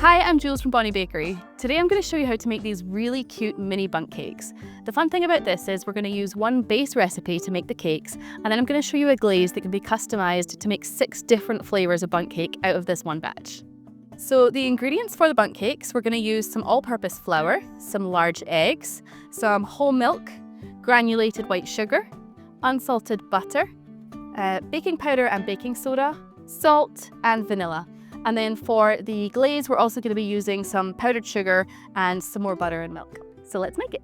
Hi, I'm Jules from Bonnie Bakery. Today I'm going to show you how to make these really cute mini bundt cakes. The fun thing about this is we're going to use one base recipe to make the cakes, and then I'm going to show you a glaze that can be customized to make 6 different flavors of bundt cake out of this one batch. So the ingredients for the bundt cakes, we're going to use some all-purpose flour, some large eggs, some whole milk, granulated white sugar, unsalted butter, baking powder and baking soda, salt and vanilla. And then for the glaze, we're also going to be using some powdered sugar and some more butter and milk. So let's make it.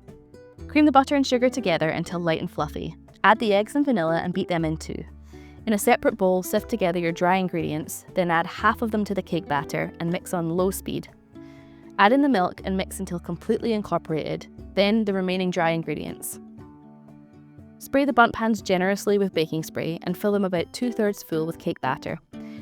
Cream the butter and sugar together until light and fluffy. Add the eggs and vanilla and beat them in too. In a separate bowl, sift together your dry ingredients, then add half of them to the cake batter and mix on low speed. Add in the milk and mix until completely incorporated, then the remaining dry ingredients. Spray the bundt pans generously with baking spray and fill them about 2/3 full with cake batter.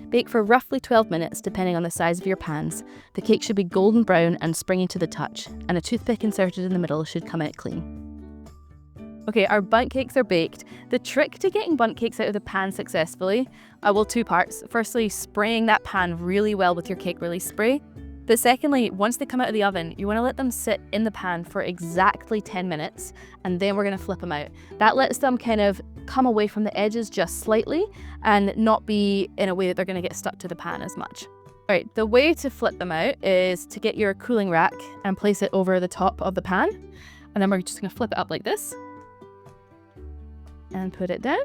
Bake for roughly 12 minutes depending on the size of your pans. The cake should be golden brown and springy to the touch, and a toothpick inserted in the middle should come out clean. Okay, our bundt cakes are baked. The trick to getting bundt cakes out of the pan successfully, 2 parts. Firstly, spraying that pan really well with your cake release spray. But secondly, once they come out of the oven, you want to let them sit in the pan for exactly 10 minutes, and then we're going to flip them out. That lets them kind of come away from the edges just slightly and not be in a way that they're going to get stuck to the pan as much. All right, the way to flip them out is to get your cooling rack and place it over the top of the pan, and then we're just going to flip it up like this and put it down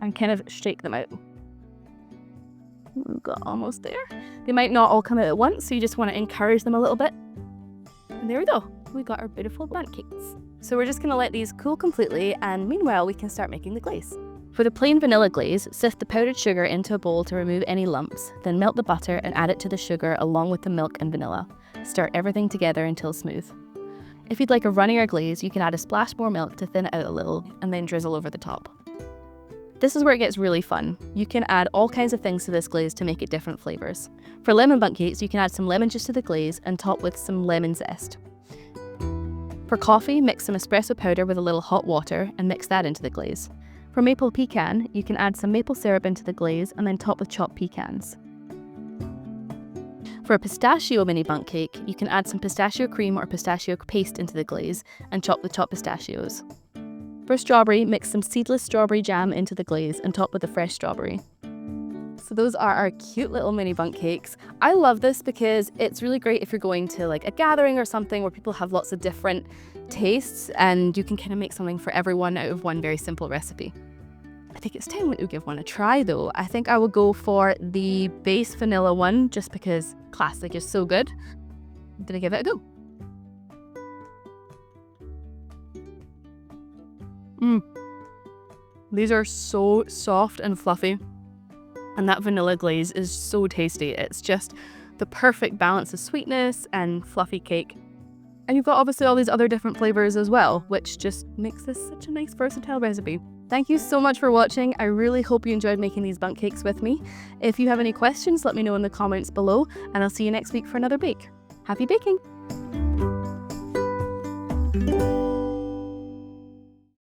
and kind of shake them out. We've got almost there. They might not all come out at once, so you just want to encourage them a little bit. And there we go. We got our beautiful bundt cakes. So we're just going to let these cool completely, and meanwhile we can start making the glaze. For the plain vanilla glaze, sift the powdered sugar into a bowl to remove any lumps, then melt the butter and add it to the sugar along with the milk and vanilla. Stir everything together until smooth. If you'd like a runnier glaze, you can add a splash more milk to thin it out a little, and then drizzle over the top. This is where it gets really fun. You can add all kinds of things to this glaze to make it different flavors. For lemon bundt cakes, you can add some lemon juice to the glaze and top with some lemon zest. For coffee, mix some espresso powder with a little hot water and mix that into the glaze. For maple pecan, you can add some maple syrup into the glaze and then top with chopped pecans. For a pistachio mini bundt cake, you can add some pistachio cream or pistachio paste into the glaze and chop with chopped pistachios. For strawberry, mix some seedless strawberry jam into the glaze and top with a fresh strawberry. So those are our cute little mini bundt cakes. I love this because it's really great if you're going to like a gathering or something where people have lots of different tastes, and you can kind of make something for everyone out of one very simple recipe. I think it's time to give one a try though. I think I will go for the base vanilla one just because classic is so good. I'm gonna give it a go. These are so soft and fluffy, and that vanilla glaze is so tasty. It's just the perfect balance of sweetness and fluffy cake. And you've got obviously all these other different flavors as well, which just makes this such a nice versatile recipe. Thank you so much for watching. I really hope you enjoyed making these bundt cakes with me. If you have any questions, let me know in the comments below, and I'll see you next week for another bake. Happy baking!